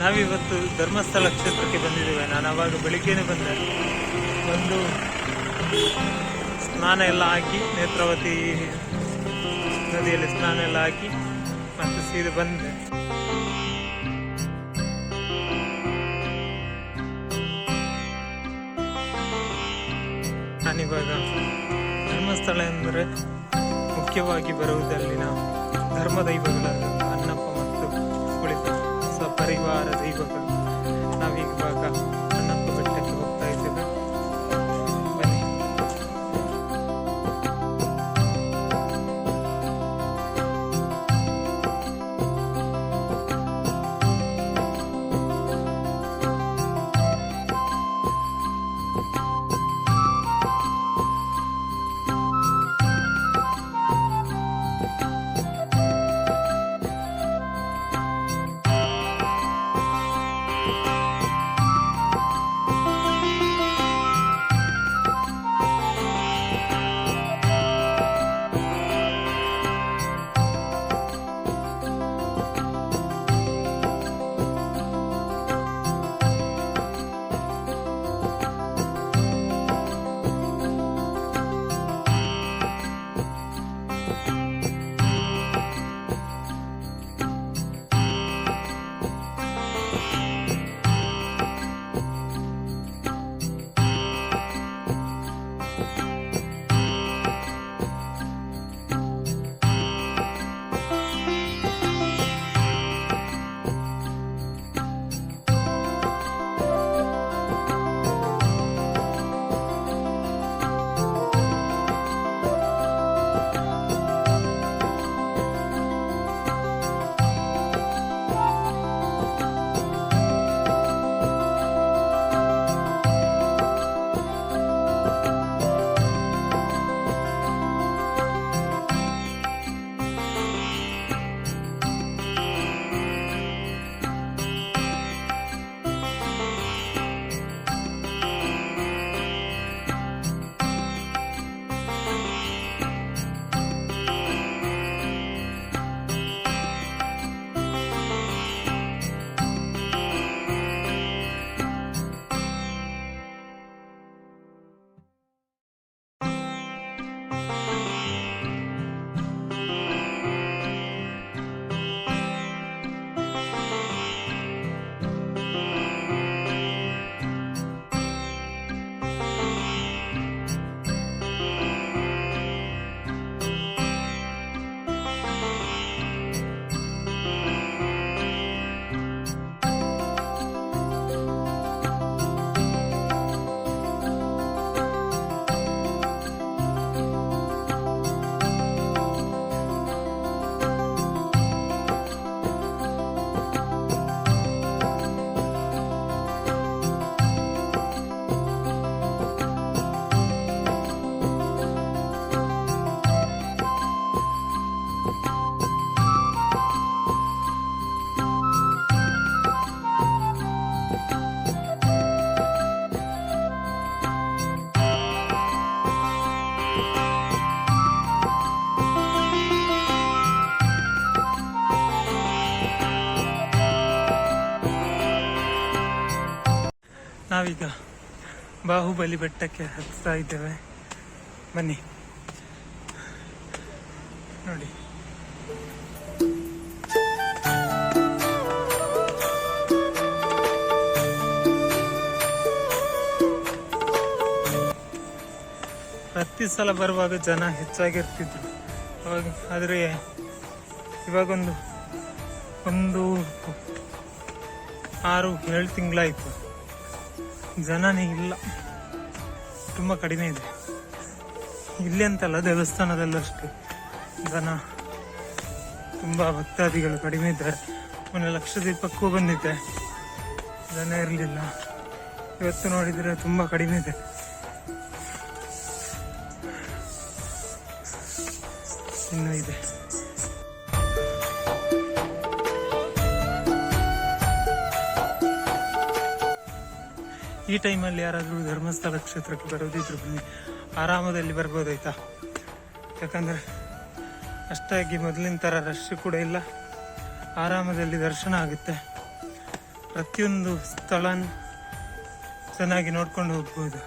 ನಾವಿವತ್ತು ಧರ್ಮಸ್ಥಳ ಕ್ಷೇತ್ರಕ್ಕೆ ಬಂದಿದ್ದೇವೆ. ನಾನು ಅವಾಗ ಬೆಳಿಗ್ಗೆನೇ ಬಂದೆ. ಒಂದು ಸ್ನಾನ ಎಲ್ಲ ಹಾಕಿ, ನೇತ್ರಾವತಿ ನದಿಯಲ್ಲಿ ಸ್ನಾನ ಎಲ್ಲ ಹಾಕಿ ಮತ್ತೆ ಸೀದಾ ಬಂದೆ. ನಾನಿವಾಗ ಧರ್ಮಸ್ಥಳ ಎಂದರೆ ಮುಖ್ಯವಾಗಿ ಬರುವುದಲ್ಲಿನ ಧರ್ಮ ದೈವಗಳಾದ ಅನ್ನಪ್ಪ ಮತ್ತು ಉಳಿದ ಸಪರಿವಾರ ದೈವಗಳು. ನಾವೀವಾಗ ಅನ್ನಪ್ಪ ಬೆಟ್ಟಕ್ಕೆ ಹೋಗ್ತಾ ಇದ್ದೇವೆ. ಬನ್ನಿ. ನಾವೀಗ ಬಾಹುಬಲಿ ಬೆಟ್ಟಕ್ಕೆ ಹತ್ತಾ ಇದ್ದೇವೆ. ಬನ್ನಿ ನೋಡಿ. ಪ್ರತಿ ಸಲ ಬರುವಾಗ ಜನ ಹೆಚ್ಚಾಗಿರ್ತಿದ್ರು ಅವಾಗ, ಆದರೆ ಇವಾಗೊಂದು 6-7 ತಿಂಗಳಾಯಿತು, ಜನನೇ ಇಲ್ಲ, ತುಂಬ ಕಡಿಮೆ ಇದೆ. ಇಲ್ಲಿ ಅಂತಲ್ಲ, ದೇವಸ್ಥಾನದಲ್ಲೂ ಅಷ್ಟೇ ಜನ ತುಂಬ ಭಕ್ತಾದಿಗಳು ಕಡಿಮೆ ಇದ್ದಾರೆ. ಮೊನ್ನೆ ಲಕ್ಷದೀಪಕ್ಕೂ ಬಂದಿದ್ದೆ, ಜನ ಇರಲಿಲ್ಲ. ಇವತ್ತು ನೋಡಿದರೆ ತುಂಬ ಕಡಿಮೆ ಇದೆ. ಇನ್ನೂ ಇದೆ. ಈ ಟೈಮಲ್ಲಿ ಯಾರಾದರೂ ಧರ್ಮಸ್ಥಳ ಕ್ಷೇತ್ರಕ್ಕೆ ಬರೋದಿದ್ರು ಬನ್ನಿ, ಆರಾಮದಲ್ಲಿ ಬರ್ಬೋದಾಯ್ತಾ. ಯಾಕಂದರೆ ಅಷ್ಟಾಗಿ ಮೊದಲಿನ ಥರ ರಶ್ ಕೂಡ ಇಲ್ಲ, ಆರಾಮದಲ್ಲಿ ದರ್ಶನ ಆಗುತ್ತೆ. ಪ್ರತಿಯೊಂದು ಸ್ಥಳ ಚೆನ್ನಾಗಿ ನೋಡ್ಕೊಂಡು ಹೋಗ್ಬೋದು.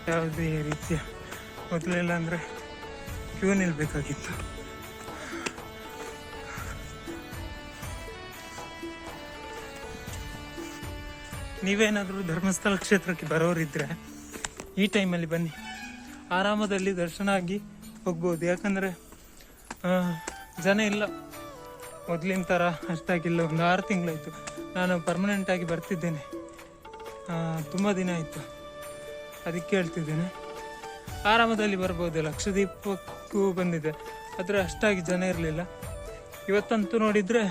ಯಾವುದೇ ರೀತಿಯ ಮೊದಲೆಲ್ಲ ಅಂದರೆ ಕ್ಯೂ ನಿಲ್ಬೇಕಾಗಿತ್ತು. ನೀವೇನಾದರೂ ಧರ್ಮಸ್ಥಳ ಕ್ಷೇತ್ರಕ್ಕೆ ಬರೋರಿದ್ರೆ ಈ ಟೈಮಲ್ಲಿ ಬನ್ನಿ, ಆರಾಮದಲ್ಲಿ ದರ್ಶನ ಆಗಿ ಹೋಗ್ಬೋದು. ಯಾಕಂದರೆ ಜನ ಇಲ್ಲ, ಮೊದಲಿನ ಥರ ಅಷ್ಟಾಗಿಲ್ಲ. ಒಂದು 6 ತಿಂಗಳಾಯಿತು ನಾನು ಪರ್ಮನೆಂಟಾಗಿ ಬರ್ತಿದ್ದೇನೆ, ತುಂಬ ದಿನ ಆಯಿತು. ಅದಕ್ಕೆ ಹೇಳ್ತಿದ್ದೇನೆ, ಆರಾಮದಲ್ಲಿ ಬರ್ಬೋದು. ಲಕ್ಷದೀಪಕ್ಕೂ ಬಂದಿದೆ, ಆದರೆ ಅಷ್ಟಾಗಿ ಜನ ಇರಲಿಲ್ಲ. ಇವತ್ತಂತೂ ನೋಡಿದರೆ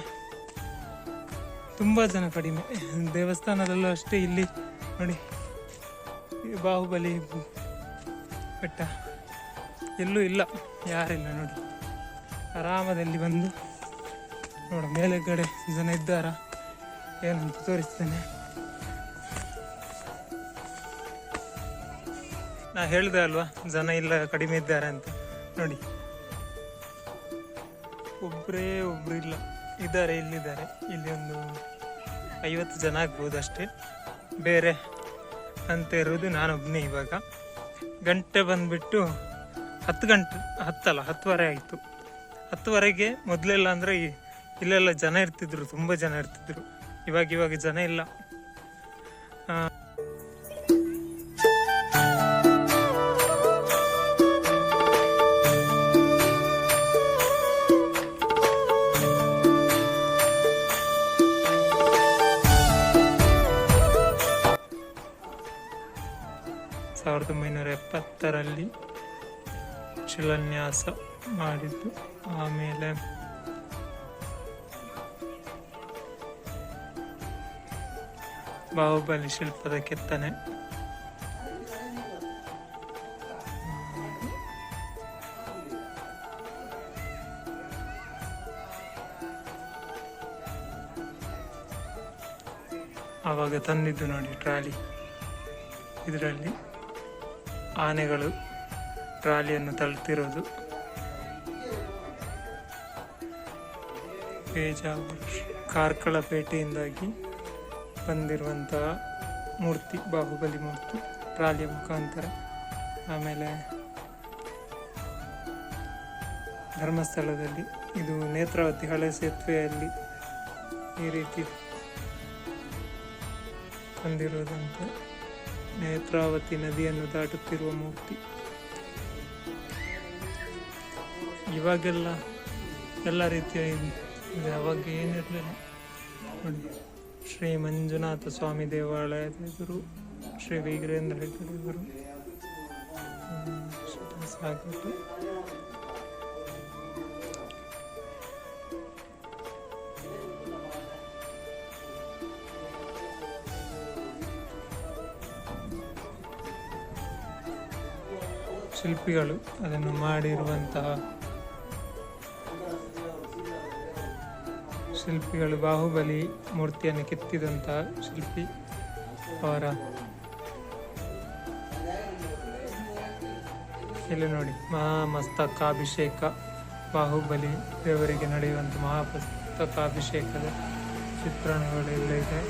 ತುಂಬ ಜನ ಕಡಿಮೆ. ದೇವಸ್ಥಾನದಲ್ಲೂ ಅಷ್ಟೇ, ಇಲ್ಲಿ ನೋಡಿ ಬಾಹುಬಲಿ ಬೆಟ್ಟ ಎಲ್ಲೂ ಇಲ್ಲ, ಯಾರಿಲ್ಲ ನೋಡಿ. ಆರಾಮದಲ್ಲಿ ಬಂದು ನೋಡ, ಮೇಲೆಗಡೆ ಜನ ಇದ್ದಾರ ಏನಂತ ತೋರಿಸ್ತೇನೆ. ನಾ ಹೇಳಿದೆ ಅಲ್ವಾ ಜನ ಇಲ್ಲ, ಕಡಿಮೆ ಇದ್ದಾರೆ ಅಂತ. ನೋಡಿ, ಒಬ್ಬರೇ ಒಬ್ರು ಇಲ್ಲ, ಇದ್ದಾರೆ, ಇಲ್ಲಿದ್ದಾರೆ. ಇಲ್ಲಿ ಒಂದು 50 ಜನ ಆಗ್ಬೋದು ಅಷ್ಟೇ. ಬೇರೆ ಅಂತ ಇರೋದು ನಾನೊಬ್ಬನೇ. ಇವಾಗ ಗಂಟೆ ಬಂದುಬಿಟ್ಟು 10:10 ಆಯಿತು. 10:00 ಮೊದಲೆಲ್ಲ ಅಂದರೆ ಇಲ್ಲೆಲ್ಲ ಜನ ಇರ್ತಿದ್ರು, ತುಂಬ ಜನ ಇರ್ತಿದ್ರು. ಇವಾಗ ಜನ ಇಲ್ಲ. ಸಾವಿರದ 1970ರಲ್ಲಿ ಶಿಲಾನ್ಯಾಸ ಮಾಡಿದ್ದು. ಆಮೇಲೆ ಬಾಹುಬಲಿ ಶಿಲ್ಪದ ಕೆತ್ತನೆ. ಆವಾಗ ತಂದಿದ್ದು ನೋಡಿ ಟ್ರಾಲಿ. ಇದರಲ್ಲಿ ಆನೆಗಳು ಟ್ರಾಲಿಯನ್ನು ತಳ್ಳುತ್ತಿರೋದು. ಕಾರ್ಕಳಪೇಟೆಯಿಂದಾಗಿ ಬಂದಿರುವಂತಹ ಮೂರ್ತಿ, ಬಾಹುಬಲಿ ಮೂರ್ತಿ, ಟ್ರಾಲಿಯ ಮುಖಾಂತರ. ಆಮೇಲೆ ಧರ್ಮಸ್ಥಳದಲ್ಲಿ ಇದು ನೇತ್ರಾವತಿ ಹಳೆ ಸೇತುವೆಯಲ್ಲಿ ಈ ರೀತಿ ತಂದಿರೋದಂತೆ. ನೇತ್ರಾವತಿ ನದಿಯನ್ನು ದಾಟುತ್ತಿರುವ ಮೂರ್ತಿ. ಇವಾಗೆಲ್ಲ ಎಲ್ಲ ರೀತಿಯ ಇದೆ, ಅವಾಗ ಏನಿರಲಿಲ್ಲ ನೋಡಿ. ಶ್ರೀ ಮಂಜುನಾಥ ಸ್ವಾಮಿ ದೇವಾಲಯದ ಎದುರು ಶ್ರೀ ವೀರೇಂದ್ರ ಹೆಗ್ಗಡೆ ಎದುರು ಸಾಗಿತು. ಶಿಲ್ಪಿಗಳು ಅದನ್ನು ಮಾಡಿರುವಂತಹ ಶಿಲ್ಪಿಗಳು, ಬಾಹುಬಲಿ ಮೂರ್ತಿಯನ್ನು ಕೆತ್ತಿದಂತಹ ಶಿಲ್ಪಿ ಅವರ ಇಲ್ಲಿ ನೋಡಿ, ಮಹಾಮಸ್ತಕಾಭಿಷೇಕ, ಬಾಹುಬಲಿ ದೇವರಿಗೆ ನಡೆಯುವಂಥ ಮಹಾಮಸ್ತಕಾಭಿಷೇಕದ ಚಿತ್ರಣಗಳೆಲ್ಲ ಇದೆ.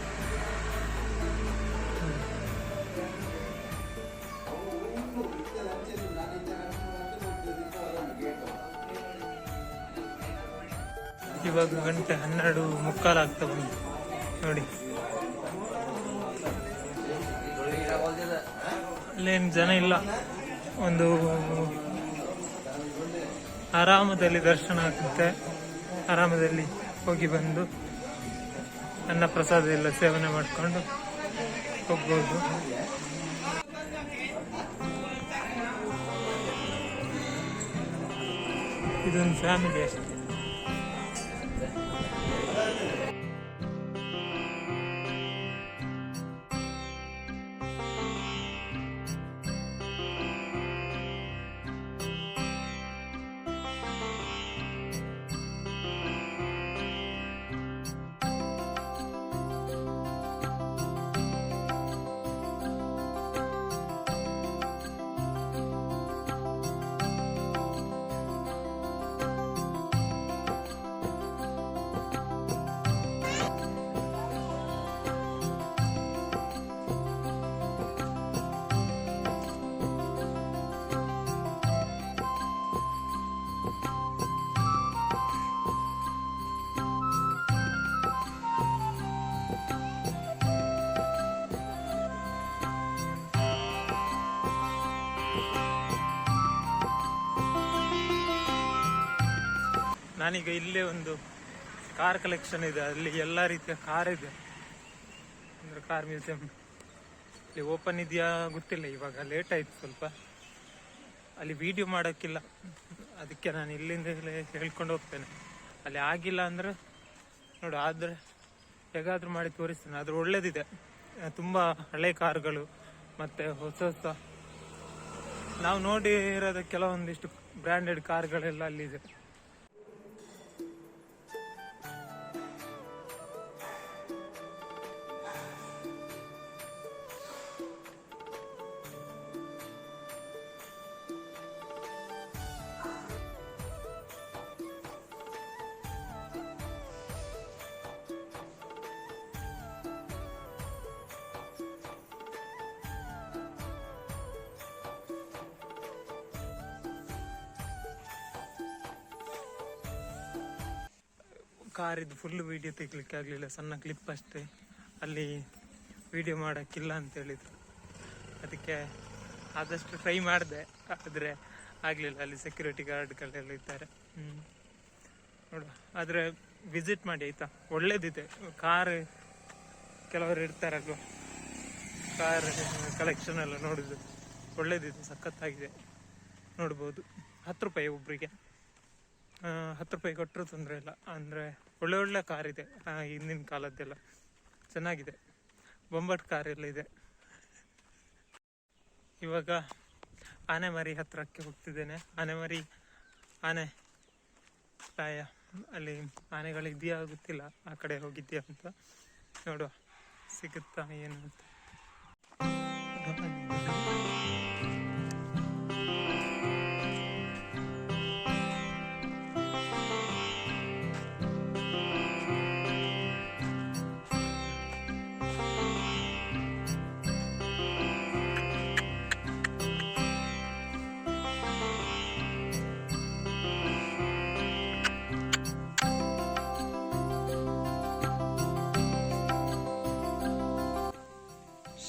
ಇವಾಗ ಗಂಟೆ 12:45 ಆಗ್ತಾ ಬಂತು ನೋಡಿ. ಅಲ್ಲೇನು ಜನ ಇಲ್ಲ. ಒಂದು ಆರಾಮದಲ್ಲಿ ದರ್ಶನ ಆಗುತ್ತೆ. ಆರಾಮದಲ್ಲಿ ಹೋಗಿ ಬಂದು ಅನ್ನ ಪ್ರಸಾದ ಎಲ್ಲ ಸೇವನೆ ಮಾಡಿಕೊಂಡು ಹೋಗ್ಬೋದು. ಇದೊಂದು ಫ್ಯಾಮಿಲಿ ಅಷ್ಟೇ. ನಾನೀಗ ಇಲ್ಲೇ ಒಂದು ಕಾರ್ ಕಲೆಕ್ಷನ್ ಇದೆ, ಅಲ್ಲಿ ಎಲ್ಲ ರೀತಿಯ ಕಾರ್ ಇದೆ, ಅಂದರೆ ಕಾರ್ ಮ್ಯೂಸಿಯಂ ಅಲ್ಲಿ ಓಪನ್ ಇದೆಯಾ ಗೊತ್ತಿಲ್ಲ, ಇವಾಗ ಲೇಟ್ ಆಯ್ತು ಸ್ವಲ್ಪ, ಅಲ್ಲಿ ವಿಡಿಯೋ ಮಾಡೋಕ್ಕಿಲ್ಲ, ಅದಕ್ಕೆ ನಾನು ಇಲ್ಲಿಂದ ಹೇಳ್ಕೊಂಡು ಹೋಗ್ತೇನೆ. ಅಲ್ಲಿ ಆಗಿಲ್ಲ ಅಂದರೆ ನೋಡು, ಆದರೆ ಹೇಗಾದರೂ ಮಾಡಿ ತೋರಿಸ್ತೇನೆ. ಆದ್ರೆ ಒಳ್ಳೇದಿದೆ, ತುಂಬ ಹಳೆ ಕಾರುಗಳು ಮತ್ತು ಹೊಸ ಹೊಸ ನಾವು ನೋಡಿರೋದ ಕೆಲವೊಂದಿಷ್ಟು ಬ್ರ್ಯಾಂಡೆಡ್ ಕಾರ್ಗಳೆಲ್ಲ ಅಲ್ಲಿದೆ. ಕಾರಿದ್ದು ಫುಲ್ ವಿಡಿಯೋ ತೆಗಿಲಿಕ್ಕೆ ಆಗಲಿಲ್ಲ, ಸಣ್ಣ ಕ್ಲಿಪ್ ಅಷ್ಟೇ, ಅಲ್ಲಿ ವಿಡಿಯೋ ಮಾಡೋಕ್ಕಿಲ್ಲ ಅಂತ ಹೇಳಿದರು. ಅದಕ್ಕೆ ಆದಷ್ಟು ಟ್ರೈ ಮಾಡಿದೆ, ಆದರೆ ಆಗಲಿಲ್ಲ, ಅಲ್ಲಿ ಸೆಕ್ಯೂರಿಟಿ ಗಾರ್ಡ್ಗಳೆಲ್ಲ ಇದ್ದಾರೆ. ನೋಡುವ, ಆದರೆ ವಿಸಿಟ್ ಮಾಡಿ ಆಯಿತಾ, ಒಳ್ಳೇದಿದೆ ಕಾರ್. ಕೆಲವರು ಇರ್ತಾರಲ್ವ, ಕಾರ್ ಕಲೆಕ್ಷನ್ ಎಲ್ಲ ನೋಡೋದು ಒಳ್ಳೇದಿದೆ, ಸಖತ್ತಾಗಿದೆ, ನೋಡ್ಬೋದು. 10 ರೂಪಾಯಿ ಒಬ್ಬರಿಗೆ, 10 ರೂಪಾಯಿ ಕೊಟ್ಟರು ತೊಂದರೆ ಇಲ್ಲ. ಅಂದರೆ ಒಳ್ಳೆ ಒಳ್ಳೆ ಕಾರ್ ಇದೆ, ಹಿಂದಿನ ಕಾಲದ್ದೆಲ್ಲ ಚೆನ್ನಾಗಿದೆ, ಬೊಂಬಟ್ ಕಾರ್ ಎಲ್ಲ ಇದೆ. ಇವಾಗ ಆನೆಮರಿ ಹತ್ರಕ್ಕೆ ಹೋಗ್ತಿದ್ದೇನೆ. ಆನೆ ಪ್ರಾಯ ಅಲ್ಲಿ ಆನೆಗಳಿದೆಯಾ ಗೊತ್ತಿಲ್ಲ, ಆ ಕಡೆ ಹೋಗಿದ್ಯಾ ಅಂತ ನೋಡುವ, ಸಿಗುತ್ತಾ ಏನು ಅಂತ.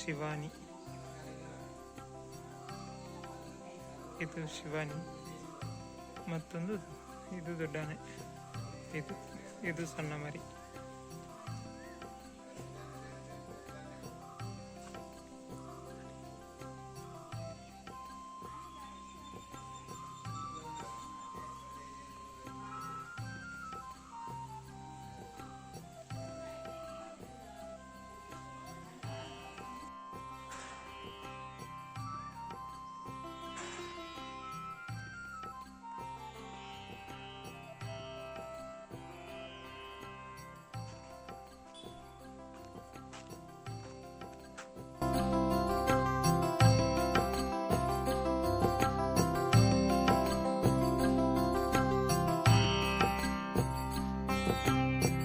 ಶಿವಾನಿ, ಇದು ಶಿವಾನಿ, ಮತ್ತೊಂದು ಇದು ದೊಡ್ಡಾನೆ, ಇದು ಸಣ್ಣ ಮರಿ.